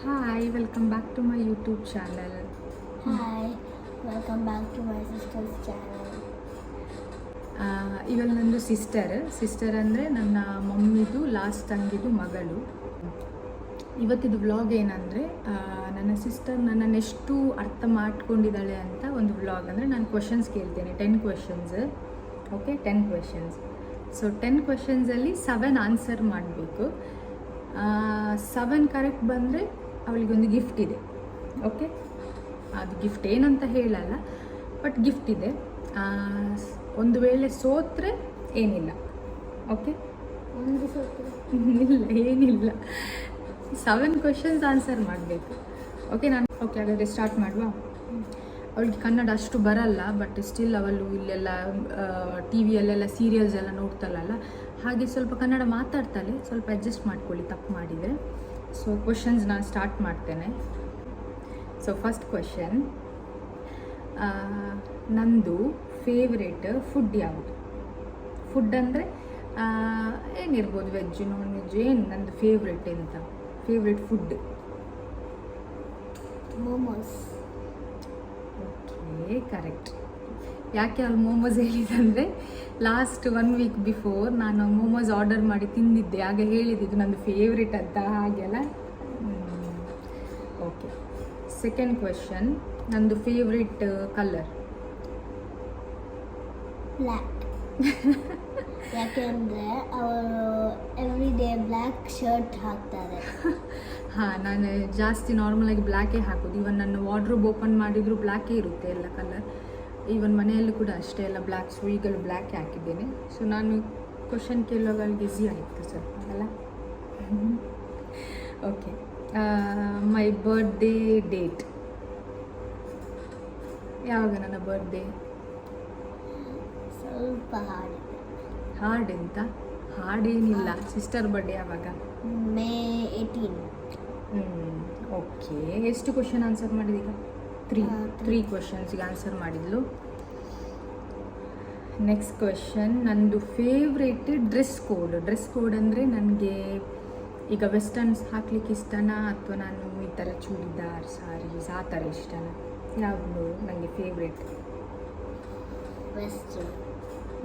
Hi, welcome back to my YouTube channel. Hi, welcome back to my sister's channel. ಇವಾಗ ನಂದು sister ಅಂದರೆ ನನ್ನ ಮಮ್ಮಿದು last ತಂಗಿದು ಮಗಳು. ಇವತ್ತಿದು vlog ಏನಂದರೆ ನನ್ನ ಸಿಸ್ಟರ್ ನನ್ನನ್ನು ಎಷ್ಟು ಅರ್ಥ ಮಾಡ್ಕೊಂಡಿದ್ದಾಳೆ ಅಂತ ಒಂದು ವ್ಲಾಗ್. ಅಂದರೆ ನಾನು ಕ್ವಶನ್ಸ್ ಕೇಳ್ತೇನೆ, 10 questions. Okay, 10 questions. So 10 ಕ್ವಶನ್ಸಲ್ಲಿ 7 answer ಮಾಡಬೇಕು. 7 ಕರೆಕ್ಟ್ ಬಂದರೆ ಅವಳಿಗೊಂದು ಗಿಫ್ಟ್ ಇದೆ. ಓಕೆ, ಅದು ಗಿಫ್ಟ್ ಏನಂತ ಹೇಳಲ್ಲ, ಬಟ್ ಗಿಫ್ಟ್ ಇದೆ. ಒಂದು ವೇಳೆ ಸೋತ್ರೆ ಏನಿಲ್ಲ. ಓಕೆ, ಒಂದು ಸೋತ್ರೆ ಇಲ್ಲ, ಏನಿಲ್ಲ. 7 ಕ್ವಶನ್ಸ್ ಆನ್ಸರ್ ಮಾಡಬೇಕು. ಓಕೆ, ಹಾಗಾದರೆ ಸ್ಟಾರ್ಟ್ ಮಾಡುವ. ಅವಳಿಗೆ ಕನ್ನಡ ಅಷ್ಟು ಬರಲ್ಲ, ಬಟ್ ಸ್ಟಿಲ್ ಅವಳು ಇಲ್ಲೆಲ್ಲ ಟಿ ವಿಯಲ್ಲೆಲ್ಲ ಸೀರಿಯಲ್ಸ್ ಎಲ್ಲ ನೋಡ್ತಾಳಲ್ಲ, ಹಾಗೆ ಸ್ವಲ್ಪ ಕನ್ನಡ ಮಾತಾಡ್ತಾಳೆ. ಸ್ವಲ್ಪ ಅಡ್ಜಸ್ಟ್ ಮಾಡ್ಕೊಳ್ಳಿ ತಪ್ಪು ಮಾಡಿದರೆ. ಸೊ ಕ್ವಶನ್ಸ್ ನಾನು ಸ್ಟಾರ್ಟ್ ಮಾಡ್ತೇನೆ. ಸೊ ಫಸ್ಟ್ ಕ್ವಶನ್, ನಂದು ಫೇವ್ರೇಟ್ ಫುಡ್ ಯಾವುದು? ಫುಡ್ ಅಂದರೆ ಏನಿರ್ಬೋದು, ವೆಜ್ ನಾನ್ ವೆಜ್, ಏನು ನಂದು ಫೇವ್ರೇಟ್ ಎಂತ? Favourite food momos. Okay, correct. ಯಾಕೆ ಅವ್ಳು ಮೋಮೋಸ್ ಹೇಳಿದಂದರೆ, ಲಾಸ್ಟ್ 1 ವೀಕ್ ಬಿಫೋರ್ ನಾನು ಮೋಮೋಸ್ ಆರ್ಡರ್ ಮಾಡಿ ತಿಂದಿದ್ದೆ. ಆಗ ಹೇಳಿದ್ದು ನಂದು ಫೇವ್ರೇಟ್ ಅಂತ, ಹಾಗೆಲ್ಲ. ಓಕೆ, ಸೆಕೆಂಡ್ ಕ್ವೆಶನ್, ನಂದು ಫೇವ್ರೇಟ್ ಕಲರ್? ಬ್ಲ್ಯಾಕ್. ಯಾಕೆಂದರೆ ಅವರು ಎವ್ರಿ ಡೇ ಬ್ಲ್ಯಾಕ್ ಶರ್ಟ್ ಹಾಕ್ತಾರೆ. ಹಾಂ, ನಾನು ಜಾಸ್ತಿ ನಾರ್ಮಲಾಗಿ ಬ್ಲ್ಯಾಕೇ ಹಾಕೋದು. ಇವನ್ ನನ್ನ ವಾರ್ಡ್ರೋಬ್ ಓಪನ್ ಮಾಡಿದರೂ ಬ್ಲ್ಯಾಕೇ ಇರುತ್ತೆ ಎಲ್ಲ ಕಲರ್. ಈವನ್ ಮನೆಯಲ್ಲೂ ಕೂಡ ಅಷ್ಟೇ, ಎಲ್ಲ ಬ್ಲ್ಯಾಕ್. ಸೊ ಈಗಲೂ ಬ್ಲ್ಯಾಕೇ ಹಾಕಿದ್ದೇನೆ. ಸೊ ನಾನು ಕ್ವಶನ್ ಕೇಳುವಾಗ ಈಸಿ ಆಯಿತು ಸ್ವಲ್ಪ ಅಲ್ಲ. ಓಕೆ, ಮೈ ಬರ್ಡೇ ಡೇಟ್ ಯಾವಾಗ? ನನ್ನ ಬರ್ಡೇ ಸ್ವಲ್ಪ ಹಾಡಿದೆ. ಹಾರ್ಡ್ ಎಂತ? ಹಾಡೇನಿಲ್ಲ. ಸಿಸ್ಟರ್ ಬರ್ಡೇ ಯಾವಾಗ? ಮೇ 18. ಓಕೆ, ಎಷ್ಟು ಕ್ವಶನ್ ಆನ್ಸರ್ ಮಾಡಿದೀಗ? 3 ಕ್ವಶನ್ಸ್ಗೆ ಆನ್ಸರ್ ಮಾಡಿದ್ಲು. ನೆಕ್ಸ್ಟ್ ಕ್ವಶನ್, ನಂದು ಫೇವ್ರೇಟ್ ಡ್ರೆಸ್ ಕೋಡ್ ಅಂದರೆ ನನಗೆ ಈಗ ವೆಸ್ಟರ್ನ್ಸ್ ಹಾಕ್ಲಿಕ್ಕೆ ಇಷ್ಟನಾ, ಅಥವಾ ನಾನು ಈ ಥರ ಚೂಡಿದಾರ್, ಸಾರೀಸ್ ಆ ಥರ ಇಷ್ಟನಾ? ಯಾವುದು ನನಗೆ ಫೇವ್ರೇಟ್?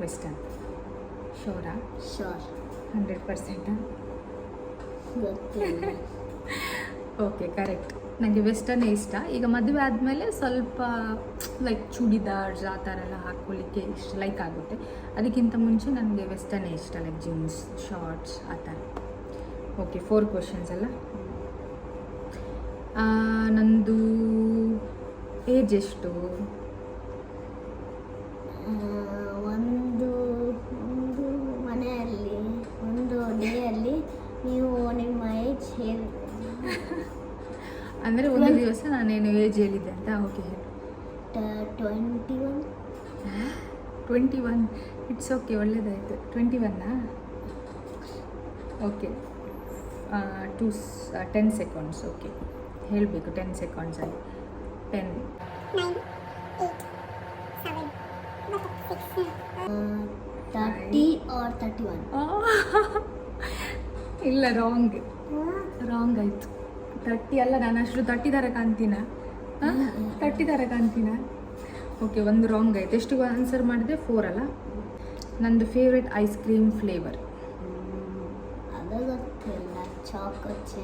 ವೆಸ್ಟರ್ನ್. ಶೋರಾ? ಶೋರ್. 100%? ಗೊತ್ತಿಲ್ಲ. Okay, correct. ನನಗೆ ವೆಸ್ಟರ್ನೇ ಇಷ್ಟ. ಈಗ ಮದುವೆ ಆದಮೇಲೆ ಸ್ವಲ್ಪ ಲೈಕ್ ಚೂಡಿದಾರ್ಸ್ ಆ ಥರ ಎಲ್ಲ ಹಾಕ್ಕೊಳ್ಳಿಕ್ಕೆ ಇಷ್ಟ ಲೈಕ್ ಆಗುತ್ತೆ. ಅದಕ್ಕಿಂತ ಮುಂಚೆ ನನಗೆ ವೆಸ್ಟರ್ನೇ ಇಷ್ಟ, ಲೈಕ್ ಜೀನ್ಸ್, ಶಾರ್ಟ್ಸ್ ಆ ಥರ. ಓಕೆ, 4 ಕ್ವಶನ್ಸ್ ಅಲ್ಲ. ನಂದು ಏಜ್ ಎಷ್ಟು? ಒಂದು ಮನೆಯಲ್ಲಿ ಒಂದು ಡೇಯಲ್ಲಿ ನೀವು ನಿಮ್ಮ ಏಜ್ ಹೇಳಿ. ಅಂದರೆ ಒಂದು ದಿವಸ ನಾನೇನು ಏಜ್ ಹೇಳಿದ್ದೆ ಅಂತ. ಓಕೆ, 21. 21. ಇಟ್ಸ್ ಓಕೆ, ಒಳ್ಳೇದಾಯಿತು. 21ನಾ? Okay, 10 seconds. ಓಕೆ, ಹೇಳಬೇಕು 10 ಸೆಕೆಂಡ್ಸಲ್ಲಿ. 10, 9, 8, 7, 6, 30 or 31. ಇಲ್ಲ, ರಾಂಗ್ ಆಯಿತು. 30 ಅಲ್ಲ, ನಾನು ಅಷ್ಟು 30 ಥರ ಕಾಣ್ತೀನ? 30 ಥರ ಕಾಣ್ತೀನ? ಓಕೆ, ಒಂದು ರಾಂಗ್ ಆಯಿತು. ಎಷ್ಟು ಆನ್ಸರ್ ಮಾಡಿದೆ? 4 ಅಲ್ಲ. ನಂದು ಫೇವ್ರೆಟ್ ಐಸ್ ಕ್ರೀಮ್ ಫ್ಲೇವರ್? ಅದು ಗೊತ್ತಿಲ್ಲ. ಚಾಕೋಚ್.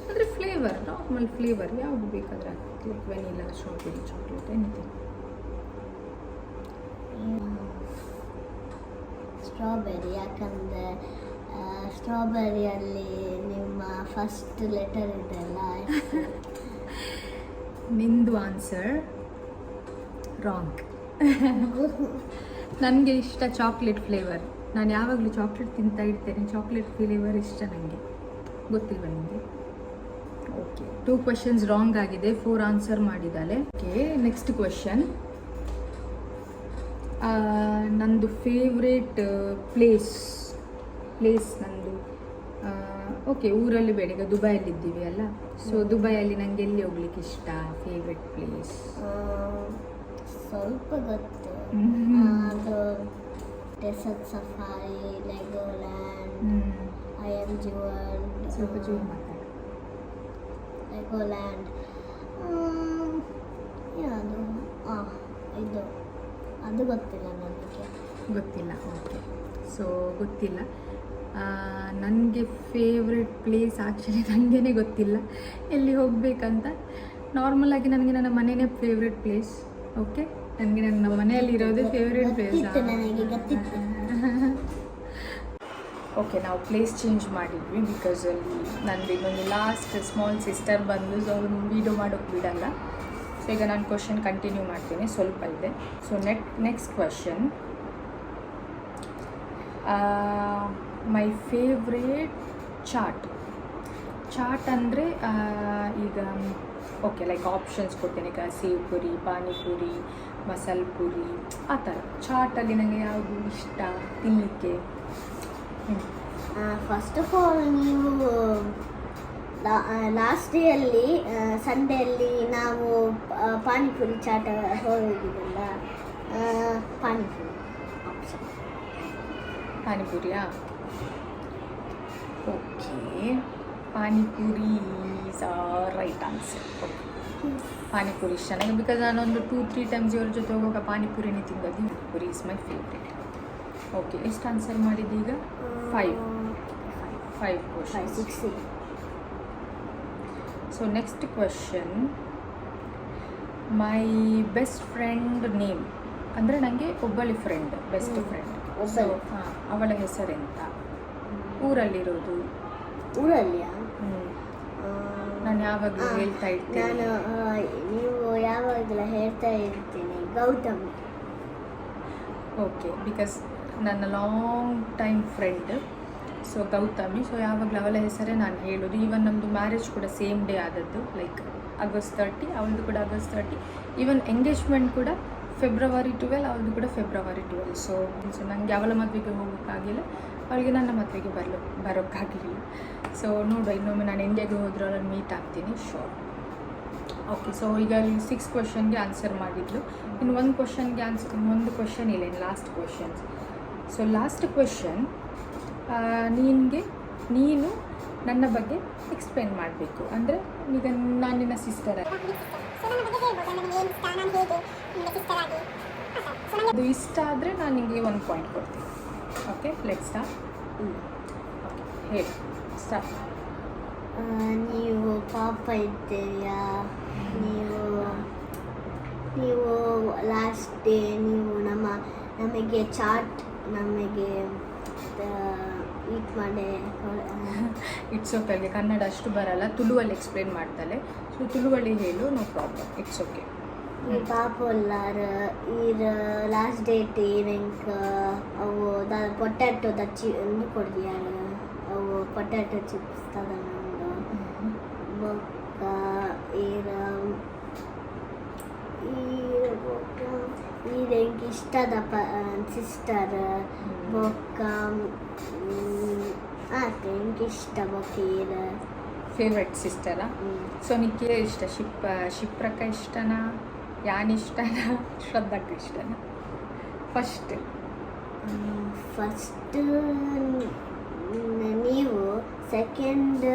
ಅಂದರೆ ಫ್ಲೇವರ್, ನಾರ್ಮಲ್ ಫ್ಲೇವರ್ ಯಾವುದು ಬೇಕಾದರೆ ಆಗ್ತದೆ, like vanilla, strawberry, chocolate, anything. Strawberry. ಯಾಕಂದರೆ ಸ್ಟ್ರಾಬೆರಿಯಲ್ಲಿ ನಿಮ್ಮ ಫಸ್ಟ್ ಲೆಟರ್ ಇದೆಲ್ಲ. ನಿಂದು ಆನ್ಸರ್ ರಾಂಗ್. ನನಗೆ ಇಷ್ಟ ಚಾಕ್ಲೇಟ್ ಫ್ಲೇವರ್. ನಾನು ಯಾವಾಗಲೂ ಚಾಕ್ಲೇಟ್ ತಿಂತಾ ಇರ್ತೇನೆ. ಚಾಕ್ಲೇಟ್ ಫ್ಲೇವರ್ ಇಷ್ಟ ನನಗೆ. ಗೊತ್ತಿಲ್ವ ನಿಮಗೆ? ಓಕೆ, 2 ಕ್ವಶನ್ಸ್ ರಾಂಗ್ ಆಗಿದೆ, 4 ಆನ್ಸರ್ ಮಾಡಿದ್ದಾಳೆ. ಓಕೆ, ನೆಕ್ಸ್ಟ್ ಕ್ವಶನ್, ನಂದು ಫೇವ್ರೇಟ್ ಪ್ಲೇಸ್ ನಂದು. ಓಕೆ, ಊರಲ್ಲಿ ಬೇಡ, ಈಗ ದುಬೈಯಲ್ಲಿದ್ದೀವಿ ಅಲ್ಲ. ಸೊ ದುಬೈಯಲ್ಲಿ ನನಗೆ ಎಲ್ಲಿ ಹೋಗ್ಲಿಕ್ಕೆ ಇಷ್ಟ? ಫೇವ್ರೆಟ್ ಪ್ಲೇಸ್ ಸ್ವಲ್ಪ ಗೊತ್ತು. ಅದು desert safari, Legoland, I M ಜುವಲ್. ಸ್ವಲ್ಪ ಜೋರು ಮಾತಾಡಿ. ಲೆಗೋಲ್ಯಾಂಡ್. ಯಾವುದು ಇದು ಅದು ಗೊತ್ತಿಲ್ಲ ನನಗೆ. ಗೊತ್ತಿಲ್ಲ, ಓಕೆ. ಸೊ ಗೊತ್ತಿಲ್ಲ. ನನಗೆ ಫೇವ್ರೆಟ್ ಪ್ಲೇಸ್ ಆ್ಯಕ್ಚುಲಿ ನನಗೇ ಗೊತ್ತಿಲ್ಲ ಎಲ್ಲಿ ಹೋಗಬೇಕಂತ. ನಾರ್ಮಲಾಗಿ ನನಗೆ ನನ್ನ ಮನೆಯೇ ಫೇವ್ರೆಟ್ ಪ್ಲೇಸ್. ಓಕೆ, ನನಗೆ ನನ್ನ ಮನೆಯಲ್ಲಿರೋದೇ ಫೇವ್ರೆಟ್ ಪ್ಲೇಸ್. ನನಗೆ ಗೊತ್ತಿತ್ತು. ಓಕೆ, ನಾವು ಪ್ಲೇಸ್ ಚೇಂಜ್ ಮಾಡಿದ್ವಿ ಬಿಕಾಸ್ ಅಲ್ಲಿ ನಂದು ಇನ್ನೊಂದು ಲಾಸ್ಟ್ ಸ್ಮಾಲ್ ಸಿಸ್ಟರ್ ಬಂದು ಸೊ ಅವ್ರು ವೀಡಿಯೋ ಮಾಡೋಕ್ಕೆ ಬಿಡಲ್ಲ. ಸೊ ಈಗ ನಾನು ಕ್ವಶನ್ ಕಂಟಿನ್ಯೂ ಮಾಡ್ತೀನಿ, ಸ್ವಲ್ಪ ಇದೆ. So next question, my favourite chaat ಅಂದರೆ ಈಗ ಓಕೆ ಲೈಕ್ ಆಪ್ಷನ್ಸ್ ಕೊಡ್ತೇನೆ. ಈಗ ಸೇವ್ ಪುರಿ, ಪಾನಿಪುರಿ, ಮಸಾಲೆ ಪುರಿ, ಆ ಥರ ಚಾಟಲ್ಲಿ ನನಗೆ ಯಾವುದು ಇಷ್ಟ ತಿನ್ನಲಿಕ್ಕೆ? ಫಸ್ಟ್ ಆಫ್ ಆಲ್ ನೀವು ಲಾಸ್ಟ್ ಡೇಯಲ್ಲಿ ಸಂಡೇಯಲ್ಲಿ ನಾವು ಪಾನಿಪುರಿ ಚಾಟ ಹೋಗಿದ್ದಲ್ಲ, ಪಾನಿಪುರಿ ಆಪ್ಷನ್. ಪಾನಿಪುರಿಯಾ? Okay, panipuri is right answer. Okay, panipuri ಇಷ್ಟ ನನಗೆ ಬಿಕಾಸ್ ನಾನೊಂದು 2-3 ಟೈಮ್ಸ್ ಇವ್ರ ಜೊತೆ ಹೋಗುವಾಗ ಪಾನಿಪುರಿನೇ ತಿನ್ನೋದು. Panipuri is my favourite. Okay, ಎಷ್ಟು ಆನ್ಸರ್ ಮಾಡಿದ್ದು ಈಗ? 5 questions. 6. So next question, my best friend name. ಅಂದರೆ ನನಗೆ ಒಬ್ಬಳಿ ಫ್ರೆಂಡ್, ಬೆಸ್ಟ್ ಫ್ರೆಂಡ್. ಸೊ ಅವಳ ಹೆಸರೆಂತ? ಊರಲ್ಲಿರೋದು? ಊರಲ್ಲಿಯಾ? ನಾನು ಯಾವಾಗಲೂ ಹೇಳ್ತಾ ಇರ್ತೇನೆ. ನೀವು ಯಾವಾಗಲೂ ಹೇಳ್ತಾ ಇರ್ತೀನಿ ಗೌತಮಿ. ಓಕೆ, ಬಿಕಾಸ್ ನನ್ನ long time friend, so Gautami. So ಯಾವಾಗಲೂ ಅವಳ ಹೆಸರೇ ನಾನು ಹೇಳೋದು. ಈವನ್ ನಮ್ಮದು ಮ್ಯಾರೇಜ್ ಕೂಡ ಸೇಮ್ ಡೇ ಆದದ್ದು, ಲೈಕ್ August 30, ಅವಳದು ಕೂಡ August 30. ಈವನ್ ಎಂಗೇಜ್ಮೆಂಟ್ ಕೂಡ February 12, ಅವಳದು ಕೂಡ February 12. ಸೊ ನನಗೆ ಅವಳ ಮದುವೆಗೆ ಹೋಗೋಕ್ಕಾಗಿಲ್ಲ, ಅವಳಿಗೆ ನನ್ನ ಮದುವೆಗೆ ಬರೋಕ್ಕಾಗಲಿಲ್ಲ. ಸೊ ನೋಡುವ, ಇನ್ನೊಮ್ಮೆ ನಾನು ಇಂಡಿಯಾಗೆ ಹೋದ್ರೆ ಅವಳನ್ನು ಮೀಟ್ ಆಗ್ತೀನಿ ಶೋರ್. ಓಕೆ, ಸೊ ಈಗ 6 ಕ್ವಶನ್ಗೆ ಆನ್ಸರ್ ಮಾಡಿದ್ಲು. ಇನ್ನು ಒಂದು ಕ್ವಶನ್ಗೆ ಇನ್ನೊಂದು ಕ್ವಶನ್ ಇಲ್ಲ, ಇನ್ನು last questions. So last question, ನೀನು ನನ್ನ ಬಗ್ಗೆ ಎಕ್ಸ್ಪ್ಲೇನ್ ಮಾಡಬೇಕು. ಅಂದರೆ ಈಗ ನಾನು ನಿನ್ನ ಸಿಸ್ಟರ್ ಅದು ಇಷ್ಟ ಆದರೆ ನಾನು ನಿಮಗೆ 1 ಪಾಯಿಂಟ್ ಕೊಡ್ತೀನಿ. Okay, let's start. ಓಕೆ, ಹೇಳಿ, ಸ್ಟಾರ್ಟ್. ನೀವು ಪಾಪ ಇದ್ದೀರಾ? ನೀವು ಲಾಸ್ಟ್ ಡೇ ನೀವು ನಮಗೆ ಚಾಟ್ ನಮಗೆ ಈಟ್ ಮಾಡಿ. ಇಟ್ಸ್ ಓಕೆ, ಅಲ್ಲಿ ಕನ್ನಡ ಅಷ್ಟು ಬರಲ್ಲ, ತುಳುವಲ್ಲಿ ಎಕ್ಸ್ಪ್ಲೇನ್ ಮಾಡ್ತಾಳೆ. ಸೊ ತುಳುವಲ್ಲಿ ಹೇಳು, ನೋ ಪ್ರಾಬ್ಲಮ್, ಇಟ್ಸ್ ಓಕೆ. ಈ ಪಾಪುಲ್ಲಾರ ಈರ ಲಾಸ್ಟ್ ಡೇಟ್ ಏನಂಕ ಅವು ಪೊಟ್ಯಾಟೊ ದಚ್ಚಿ ಎಂದು ಕೊಡ್ದಿಯಾರ. ಅವು ಪೊಟ್ಯಾಟೊ ಚಿಪ್ಸ್ ತಗೊಂಡು ಬೊಕ್ಕ ಈರೆಂಗೆ ಇಷ್ಟದ ಸಿಸ್ಟರ್ ಬೊಕ್ಕ ಎಂಗೆ ಇಷ್ಟ ಬೊಕ್ಕ ಈರ ಫೇವ್ರೆಟ್ ಸಿಸ್ಟರಾ? ಸೊ ನಿಕ್ಕೆ ಇಷ್ಟ ಶಿಪ್ರಕ್ಕ ಇಷ್ಟನಾ, ಯಾನ್ ಇಷ್ಟನಾ, ಶ್ರದ್ಧಕ್ಕ ಇಷ್ಟನಾ? ಫಸ್ಟ್ ನೀವು, ಸೆಕೆಂಡ್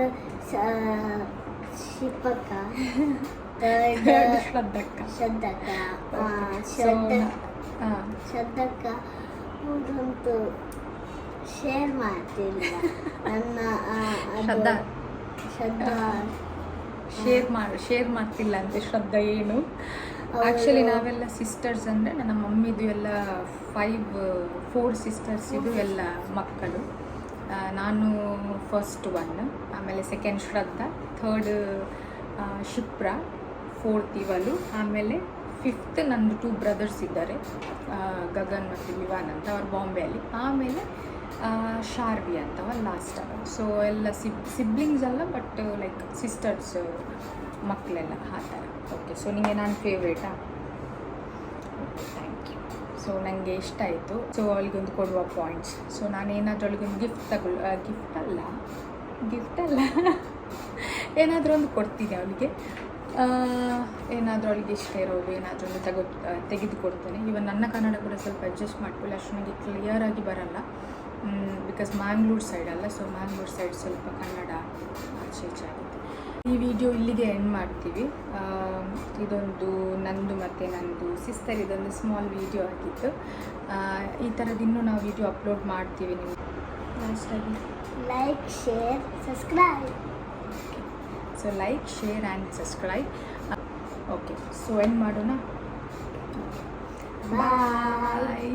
ಶಿಪಕ್ಕ, ಥರ್ಡ್ ಶ್ರದ್ಧಕ್ಕ. ಶ್ರದ್ಧಕ್ಕ ಅಂತೂ ಶೇರ್ ಮಾಡ್ತಿಲ್ಲ ನನ್ನ ಶ್ರದ್ಧಾ ಶೇರ್ ಮಾಡ್ತಿಲ್ಲ ಅಂತೆ ಶ್ರದ್ಧಾ. ಏನು ಆ್ಯಕ್ಚುಲಿ ನಾವೆಲ್ಲ ಸಿಸ್ಟರ್ಸ್ ಅಂದರೆ ನನ್ನ ಮಮ್ಮಿದು ಎಲ್ಲ 4 ಸಿಸ್ಟರ್ಸ್ ಇದು ಎಲ್ಲ ಮಕ್ಕಳು. ನಾನು ಫಸ್ಟ್ 1, ಆಮೇಲೆ ಸೆಕೆಂಡ್ ಶ್ರದ್ಧಾ, ಥರ್ಡ್ ಶಿಪ್ರ, 4th ಇವಳು, ಆಮೇಲೆ 5th ನಂದು 2 ಬ್ರದರ್ಸ್ ಇದ್ದಾರೆ, ಗಗನ್ ಮತ್ತು ವಿವಾನ್ ಅಂತ, ಅವ್ರು ಬಾಂಬೆಯಲ್ಲಿ. ಆಮೇಲೆ ಶಾರ್ವಿ ಅಂತ ಲಾಸ್ಟ್ ಅವ. ಸೊ ಎಲ್ಲ ಸಿಬ್ಲಿಂಗ್ಸ್ ಅಲ್ಲ, ಬಟ್ ಲೈಕ್ ಸಿಸ್ಟರ್ಸ್ ಮಕ್ಕಳೆಲ್ಲ ಆ ಥರ. ಓಕೆ, ಸೊ ನಿಮಗೆ ನಾನು ಫೇವ್ರೇಟಾ? Okay, thank you. ಸೊ ನನಗೆ ಇಷ್ಟ ಆಯಿತು. ಸೊ ಅವಳಿಗೊಂದು ಕೊಡುವ ಪಾಯಿಂಟ್ಸ್. ಸೊ ನಾನೇನಾದರೂ ಅವಳಿಗೊಂದು ಗಿಫ್ಟ್ ಅಲ್ಲ ಏನಾದರೂ ಒಂದು ಕೊಡ್ತೀನಿ ಅವಳಿಗೆ. ಏನಾದರೂ ಅವಳಿಗೆ ಇಷ್ಟ ಇರೋದು ಏನಾದರೂ ಒಂದು ತೆಗೆದುಕೊಡ್ತೇನೆ. ಇವನ್ ನನ್ನ ಕನ್ನಡ ಕೂಡ ಸ್ವಲ್ಪ ಅಡ್ಜಸ್ಟ್ ಮಾಡ್ಕೊಳ್ಳಿ, ಅಷ್ಟು ನನಗೆ ಕ್ಲಿಯರಾಗಿ ಬರಲ್ಲ, ಬಿಕಾಸ್ ಮ್ಯಾಂಗ್ಳೂರ್ ಸೈಡ್ ಅಲ್ಲ. ಸೊ ಮ್ಯಾಂಗ್ಳೂರ್ ಸೈಡ್ ಸ್ವಲ್ಪ ಕನ್ನಡ ಆಚೆ ಆಗುತ್ತೆ. ಈ ವಿಡಿಯೋ ಇಲ್ಲಿಗೆ ಎಂಡ್ ಮಾಡ್ತೀವಿ. ಇದೊಂದು ನಂದು ಮತ್ತು ನಂದು ಸಿಸ್ಟರ್ ಇದೊಂದು ಸ್ಮಾಲ್ ವಿಡಿಯೋ ಆಗಿತ್ತು. ಈ ಥರದ್ದು ಇನ್ನೂ ನಾವು ವಿಡಿಯೋ ಅಪ್ಲೋಡ್ ಮಾಡ್ತೀವಿ. ನೀವು ಲಾಸ್ಟಾಗಿ like, share, subscribe. So like, share and subscribe. Okay, so end ಮಾಡೋಣ. ಬಾಯ್.